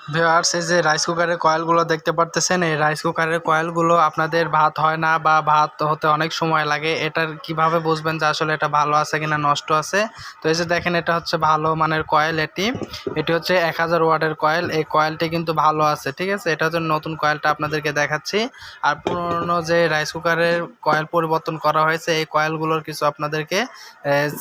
Viewers, এই যে rice কুকারের কয়েলগুলো দেখতে পারতেছেন, এই রাইস কুকারের কয়েলগুলো আপনাদের ভাত হয় না বা ভাত হতে অনেক সময় লাগে। এটার কিভাবে বুঝবেন যে আসলে এটা ভালো আছে কিনা নষ্ট আছে? তো এই যে দেখেন, এটা হচ্ছে ভালো মানের কয়েল। এটি হচ্ছে 1000 ওয়াটের কয়েল। এই কয়েলটি কিন্তু ভালো আছে, ঠিক আছে। এটা হচ্ছে নতুন কয়েলটা আপনাদেরকে দেখাচ্ছি। আর পুরনো যে রাইস কুকারের কয়েল পরিবর্তন করা হয়েছে, এই কয়েলগুলোর কিছু আপনাদেরকে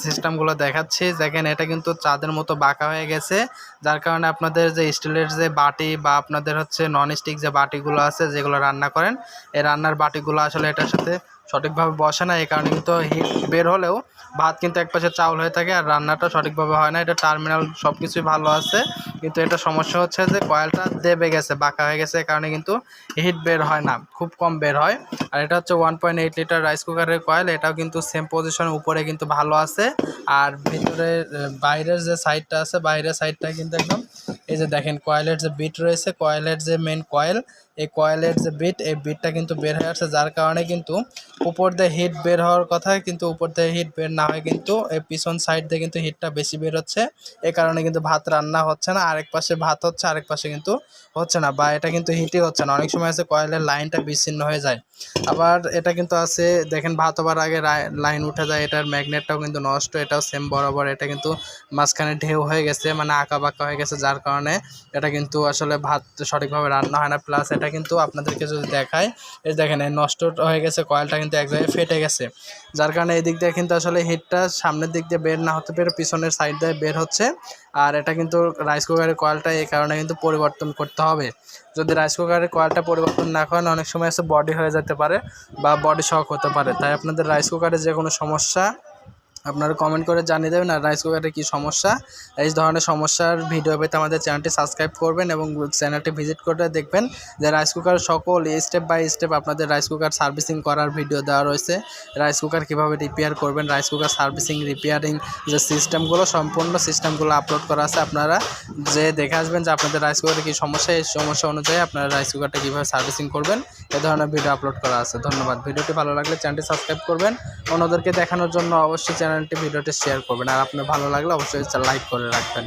সিস্টেমগুলো দেখাচ্ছি। দেখেন, এটা কিন্তু চাঁদের মতো বাঁকা হয়ে গেছে, যার কারণে আপনাদের যে স্টিলের যে বাটি বা আপনাদের হচ্ছে ননস্টিক যে বাটিগুলো আছে যেগুলো রান্না করেন, এই রান্নার বাটিগুলো আসলে এটার সাথে সঠিকভাবে বসে না। এই কারণে কিন্তু হিট বের হলেও ভাত কিন্তু একপাশে চাউল হয়ে থাকে আর রান্নাটা সঠিকভাবে হয় না। এটা টার্মিনাল সব কিছুই ভালো আছে, কিন্তু এটা সমস্যা হচ্ছে যে কয়েলটা দেবে গেছে, বাঁকা হয়ে গেছে। এই কারণে কিন্তু হিট বের হয় না, খুব কম বের হয়। আর এটা হচ্ছে 1.8 লিটার রাইস কুকারের কয়েল। এটাও কিন্তু সেম পজিশনের উপরে কিন্তু ভালো আছে। আর ভিতরে বাইরের যে সাইডটা আছে, বাইরের সাইডটা কিন্তু একদম, এই যে দেখেন কয়েলের যে বিট রয়েছে, কয়েলের যে মেন কয়েল, এই কয়েলের যে বিট, এই বিটটা কিন্তু বের হয়ে আসছে, যার কারণে কিন্তু উপর দিয়ে হিট বের হওয়ার কথা, কিন্তু উপর দিয়ে হিট বের না হয় কিন্তু এই পিছন সাইড দিয়ে কিন্তু হিটটা বেশি বের হচ্ছে। এই কারণে কিন্তু ভাত রান্না হচ্ছে না, আরেক পাশে ভাত হচ্ছে, আরেক পাশে কিন্তু হচ্ছে না, বা এটা কিন্তু হিটই হচ্ছে না। অনেক সময় আছে কয়েলের লাইনটা বিচ্ছিন্ন হয়ে যায়। আবার এটা কিন্তু আছে, দেখেন ভাত হবার আগে লাইন উঠে যায়, এটার ম্যাগনেটটাও কিন্তু নষ্ট। এটাও সেম বরাবর, এটা কিন্তু মাঝখানে ঢেউ হয়ে গেছে, মানে আঁকা বাঁকা হয়ে গেছে, যার কারণে এটা কিন্তু আসলে ভাত সঠিকভাবে রান্না হয় না। প্লাস এটা কিন্তু আপনাদেরকে যদি দেখায়, এই দেখেন এই নষ্ট হয়ে গেছে, কয়েলটা কিন্তু এক জায়গায় ফেটে গেছে, যার কারণে এই দিক দিয়ে কিন্তু আসলে হিটটা সামনের দিক দিয়ে বের না হতে পেরে পিছনের সাইড দিয়ে বের হচ্ছে। আর এটা কিন্তু রাইস কুকারের কয়েলটা এই কারণে কিন্তু পরিবর্তন করতে হবে। যদি রাইস কুকারের কয়েলটা পরিবর্তন না করেন, অনেক সময় এসে বডি হয়ে যেতে পারে বা বডি শক হতে পারে। তাই আপনাদের রাইস কুকারে যে কোনো সমস্যা আপনারা কমেন্ট করে জানিয়ে দেবেন। আর রাইস কুকারে কী সমস্যা, এই ধরনের সমস্যার ভিডিও পেতে আমাদের চ্যানেলটি সাবস্ক্রাইব করবেন এবং চ্যানেলটি ভিজিট করে দেখবেন যে রাইস কুকার সকল স্টেপ বাই স্টেপ আপনাদের রাইস কুকার সার্ভিসিং করার ভিডিও দেওয়া রয়েছে। রাইস কুকার কীভাবে রিপেয়ার করবেন, রাইস কুকার সার্ভিসিং রিপেয়ারিং যে সিস্টেমগুলো, সম্পূর্ণ সিস্টেমগুলো আপলোড করা আছে। আপনারা যে দেখে আসবেন যে আপনাদের রাইস কুকারে কী সমস্যা, এই সমস্যা অনুযায়ী আপনারা রাইস কুকারটা কীভাবে সার্ভিসিং করবেন, এ ধরনের ভিডিও আপলোড করা আছে। ধন্যবাদ। ভিডিওটি ভালো লাগলে চ্যানেলটি সাবস্ক্রাইব করবেন, অন্যদেরকে দেখানোর জন্য অবশ্যই ভিডিওটি শেয়ার করবেন। আর আপনার ভালো লাগলে অবশ্যই লাইক করে রাখবেন।